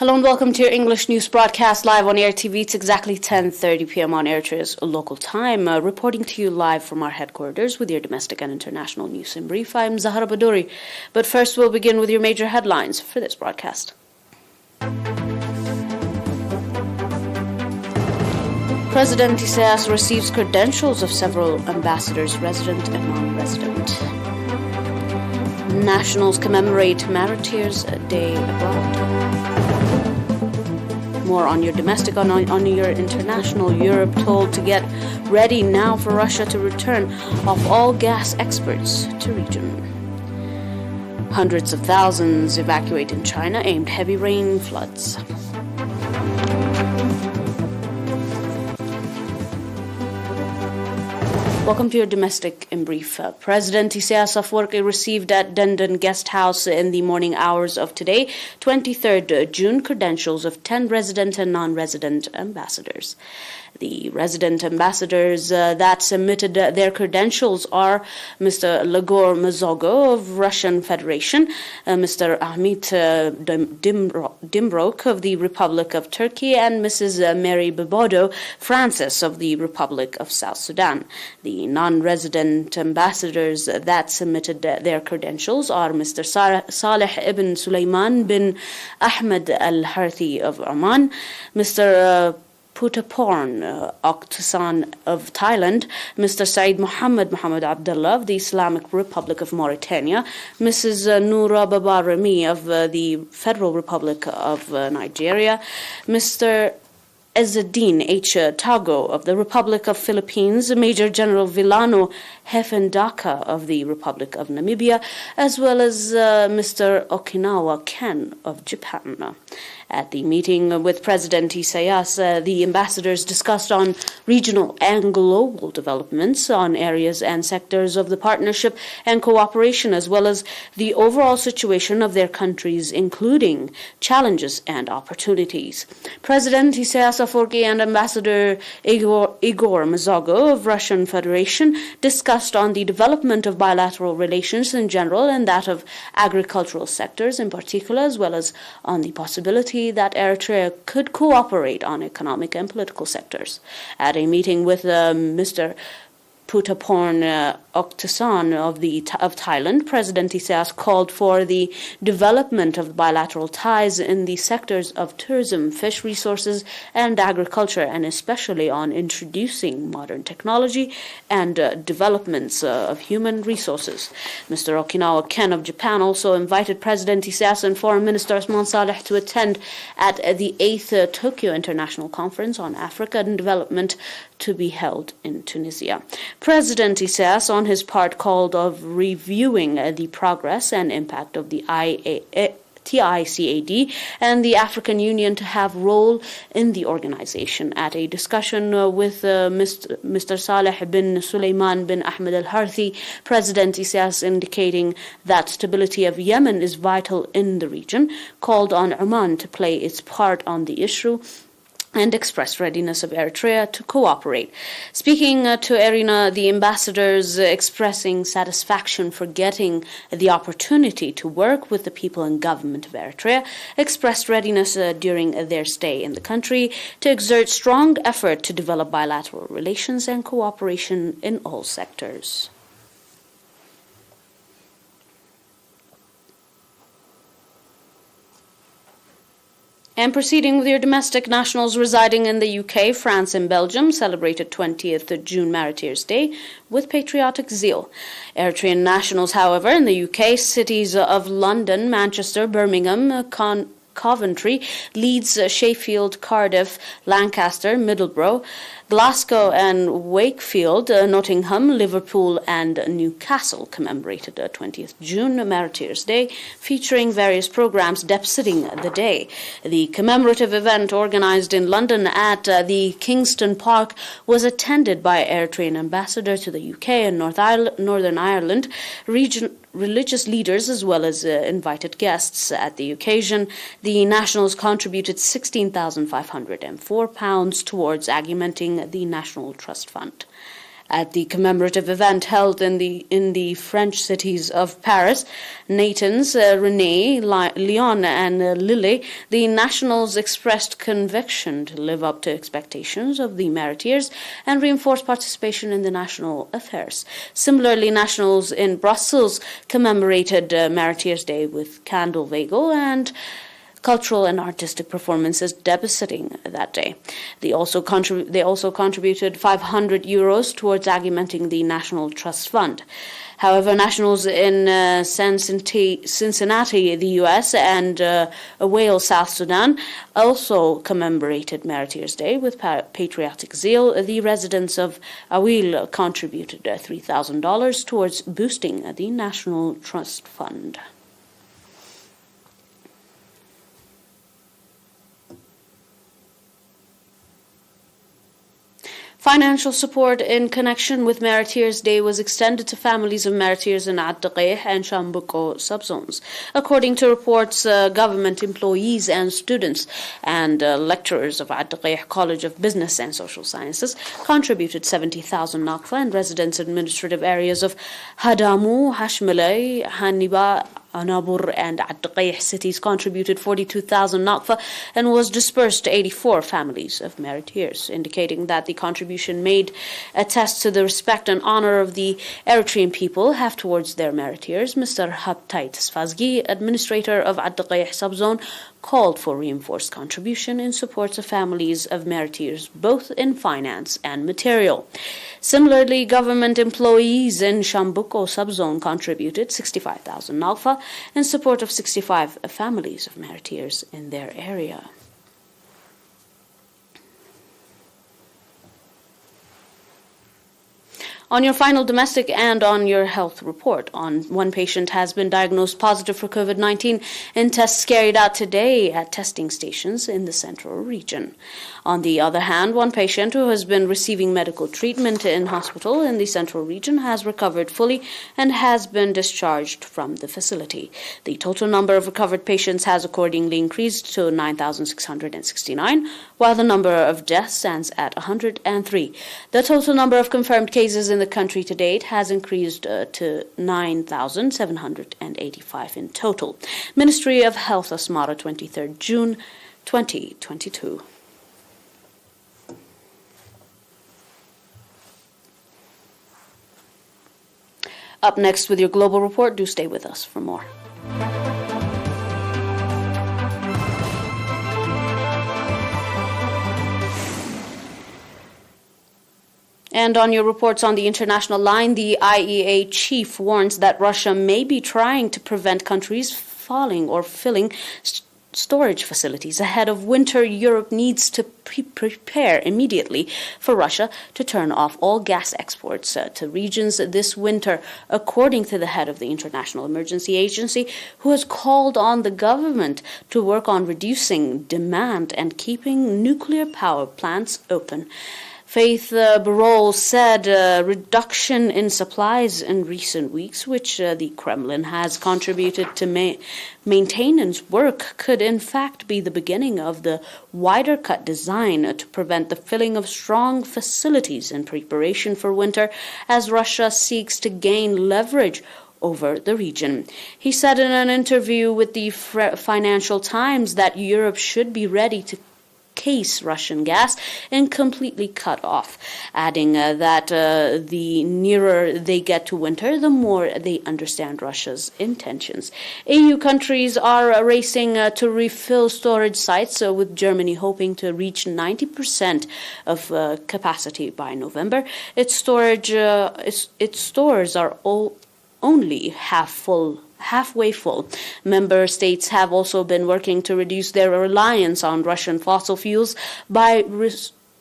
Hello and welcome to your English news broadcast live on ERi-TV. It's exactly 10:30 p.m. on Eritrea's local time. Reporting to you live from our headquarters with your domestic and international news in brief. I'm Zahra Badouri. But first we'll begin with your major headlines for this broadcast. President Isaias receives credentials of several ambassadors, resident and non-resident. Nationals commemorate Meriteers Day abroad. More on your domestic, on your international. Europe told to get ready now for Russia to return of all gas exports to region. Hundreds of thousands evacuate in China aimed heavy rain floods. Welcome to your domestic in brief. President Isaias Afwerki received at Dendon Guest House in the morning hours of today, 23rd June, credentials of 10 resident and non-resident ambassadors. The resident ambassadors that submitted their credentials are Mr. Legor Mazogo of Russian Federation, Mr. Ahmet Dimbrok of the Republic of Turkey, and Mrs. Mary Bebodo Francis of the Republic of South Sudan. The non-resident ambassadors that submitted their credentials are Mr. Saleh ibn Sulaiman bin Ahmed al-Harthi of Oman, Mr. Putaporn Oktasan of Thailand, Mr. Said Muhammad Abdullah of the Islamic Republic of Mauritania, Mrs. Noura Babarami of the Federal Republic of Nigeria, Mr. Ezzeddin H. Tago of the Republic of Philippines, Major General Villano Hefendaka of the Republic of Namibia, as well as Mr. Okinawa Ken of Japan. At the meeting with President Isaias, the ambassadors discussed on regional and global developments on areas and sectors of the partnership and cooperation, as well as the overall situation of their countries, including challenges and opportunities. President Isaias Afwerki and Ambassador Igor Mazogo of Russian Federation discussed on the development of bilateral relations in general and that of agricultural sectors in particular, as well as on the possibility that Eritrea could cooperate on economic and political sectors. At a meeting with Mr. Putaporn Oktasan of Thailand, President Isaias called for the development of bilateral ties in the sectors of tourism, fish resources, and agriculture, and especially on introducing modern technology and developments of human resources. Mr. Okinawa Ken of Japan also invited President Isaias and Foreign Minister Osman Saleh to attend at the 8th Tokyo International Conference on Africa and Development to be held in Tunisia. President Isaias, on his part, called of reviewing the progress and impact of the TICAD and the African Union to have role in the organization. At a discussion with Mr. Saleh bin Sulaiman bin Ahmed al-Harthi, President Isaias, indicating that stability of Yemen is vital in the region, called on Oman to play its part on the issue and expressed readiness of Eritrea to cooperate. Speaking to ERINA, the ambassadors expressing satisfaction for getting the opportunity to work with the people and government of Eritrea, expressed readiness during their stay in the country to exert strong effort to develop bilateral relations and cooperation in all sectors. And proceeding with your domestic, nationals residing in the UK, France, and Belgium celebrated 20th June Meriteers Day with patriotic zeal. Eritrean nationals, however, in the UK, cities of London, Manchester, Birmingham, Coventry, Leeds, Sheffield, Cardiff, Lancaster, Middlesbrough, Glasgow and Wakefield, Nottingham, Liverpool and Newcastle commemorated 20th June Meriteers Day, featuring various programs depicting the day. The commemorative event, organized in London at the Kingston Park, was attended by Eritrean ambassador to the UK and Northern Ireland religious leaders, as well as invited guests. At the occasion, the nationals contributed £16,504 towards augmenting the National Trust Fund. At the commemorative event held in the French cities of Paris, Nathan's, René, Lyon, and Lille, the nationals expressed conviction to live up to expectations of the Meriteers and reinforce participation in the national affairs. Similarly, nationals in Brussels commemorated Meriteers Day with candle vigil and cultural and artistic performances debuting that day. They also contributed €500 towards augmenting the National Trust Fund. However, nationals in Cincinnati, the U.S., and Wales, South Sudan, also commemorated Meriteers Day with patriotic zeal. The residents of Awil contributed $3,000 towards boosting the National Trust Fund. Financial support in connection with Meriteers Day was extended to families of Meriteers in Ad-Daqih and Shambuko subzones. According to reports, government employees and students and lecturers of Ad-Daqih College of Business and Social Sciences contributed 70,000 Naqfa, and residents in administrative areas of Hadamu, Hashmilay, Haniba, Anabur and Ad-Daqih cities contributed 42,000 Naqfa and was dispersed to 84 families of Meriteers, indicating that the contribution made attests to the respect and honor of the Eritrean people have towards their Meriteers. Mr. Habtait Sfazgi, administrator of Ad-Daqih subzone, called for reinforced contribution in support of families of Meriteers, both in finance and material. Similarly, government employees in Shambuko subzone contributed 65,000 Naqfa in support of 65 families of Meriteers in their area. On your final domestic and on your health report, one patient has been diagnosed positive for COVID-19 in tests carried out today at testing stations in the central region. On the other hand, one patient who has been receiving medical treatment in hospital in the central region has recovered fully and has been discharged from the facility. The total number of recovered patients has accordingly increased to 9,669, while the number of deaths stands at 103. The total number of confirmed cases in the country to date has increased to 9,785 in total. Ministry of Health, Asmara, 23rd June 2022. Up next with your global report. Do stay with us for more. And on your reports on the international line, the IEA chief warns that Russia may be trying to prevent countries falling or filling storage facilities ahead of winter. Europe needs to prepare immediately for Russia to turn off all gas exports to regions this winter, according to the head of the International Emergency Agency, who has called on the government to work on reducing demand and keeping nuclear power plants open. Faith Barol said reduction in supplies in recent weeks, which the Kremlin has contributed to maintenance work, could in fact be the beginning of the wider cut design to prevent the filling of strong facilities in preparation for winter as Russia seeks to gain leverage over the region. He said in an interview with the Financial Times that Europe should be ready to case Russian gas and completely cut off, adding that the nearer they get to winter, the more they understand Russia's intentions. EU countries are racing to refill storage sites, with Germany hoping to reach 90% of capacity by November. Its stores are only halfway full. Member states have also been working to reduce their reliance on Russian fossil fuels by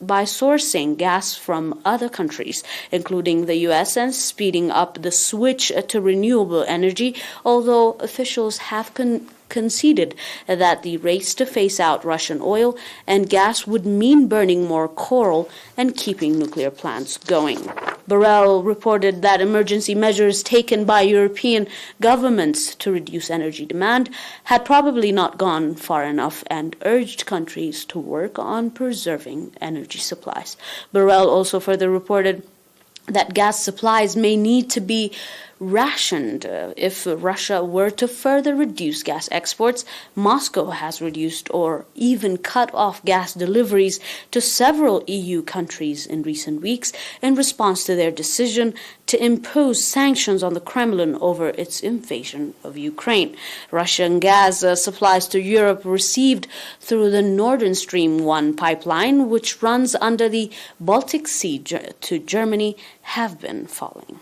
sourcing gas from other countries, including the U.S., and speeding up the switch to renewable energy, although officials have conceded that the race to phase out Russian oil and gas would mean burning more coal and keeping nuclear plants going. Borrell reported that emergency measures taken by European governments to reduce energy demand had probably not gone far enough and urged countries to work on preserving energy supplies. Borrell also further reported that gas supplies may need to be rationed if Russia were to further reduce gas exports. Moscow has reduced or even cut off gas deliveries to several EU countries in recent weeks in response to their decision to impose sanctions on the Kremlin over its invasion of Ukraine. Russian gas supplies to Europe received through the Nord Stream 1 pipeline, which runs under the Baltic Sea to Germany, have been falling.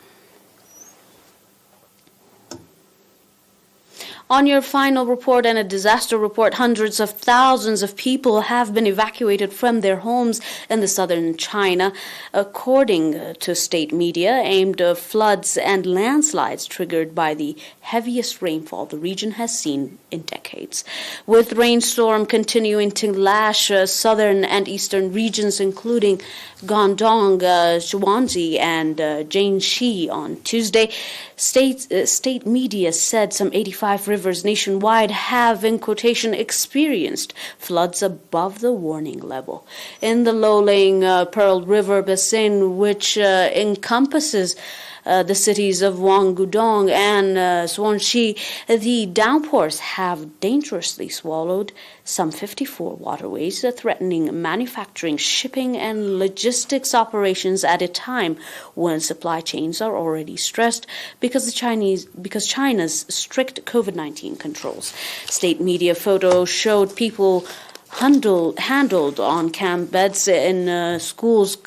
On your final report and a disaster report, hundreds of thousands of people have been evacuated from their homes in the southern China, according to state media, aimed at floods and landslides triggered by the heaviest rainfall the region has seen in decades. With rainstorm continuing to lash southern and eastern regions, including Guangdong, Zhuangzi, and Jiangxi on Tuesday, state media said some 85 rivers nationwide have, in quotation, experienced floods above the warning level. In the low-lying Pearl River basin, which encompasses the cities of Guangdong and Zhuangzi, the downpours have dangerously swallowed some 54 waterways, threatening manufacturing, shipping, and logistics operations at a time when supply chains are already stressed because China's strict COVID-19 controls. State media photos showed people handled on camp beds in schools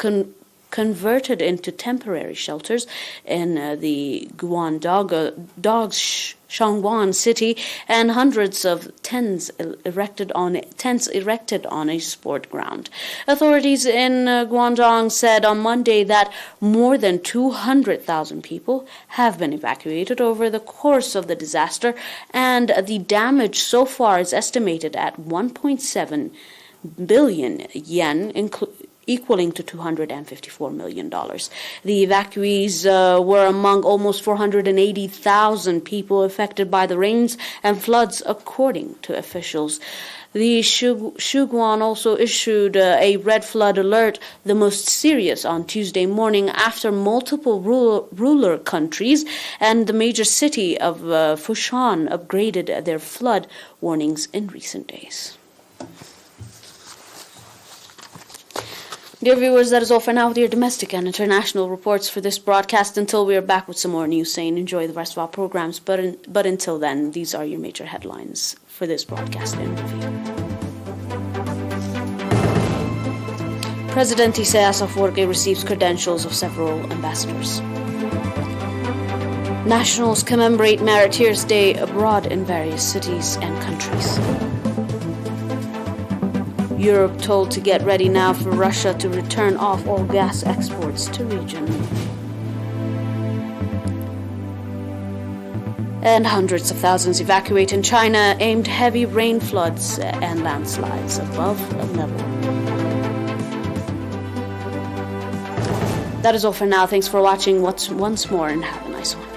converted into temporary shelters in the Guangdong Shangguan city, and hundreds of tents erected on a sport ground. Authorities in Guangdong said on Monday that more than 200,000 people have been evacuated over the course of the disaster, and the damage so far is estimated at 1.7 billion yen, equaling to $254 million. The evacuees were among almost 480,000 people affected by the rains and floods, according to officials. The Shuguan also issued a red flood alert, the most serious on Tuesday morning, after multiple ruler countries and the major city of Fushan upgraded their flood warnings in recent days. Dear viewers, that is all for now with your domestic and international reports for this broadcast. Until we are back with some more news, saying enjoy the rest of our programs. But until then, these are your major headlines for this broadcast and review. President Isaias Afwerki receives credentials of several ambassadors. Nationals commemorate Meriteers Day abroad in various cities and countries. Europe told to get ready now for Russia to return off all gas exports to region. And hundreds of thousands evacuate in China, aimed heavy rain floods and landslides above level. That is all for now. Thanks for watching once more, and have a nice one.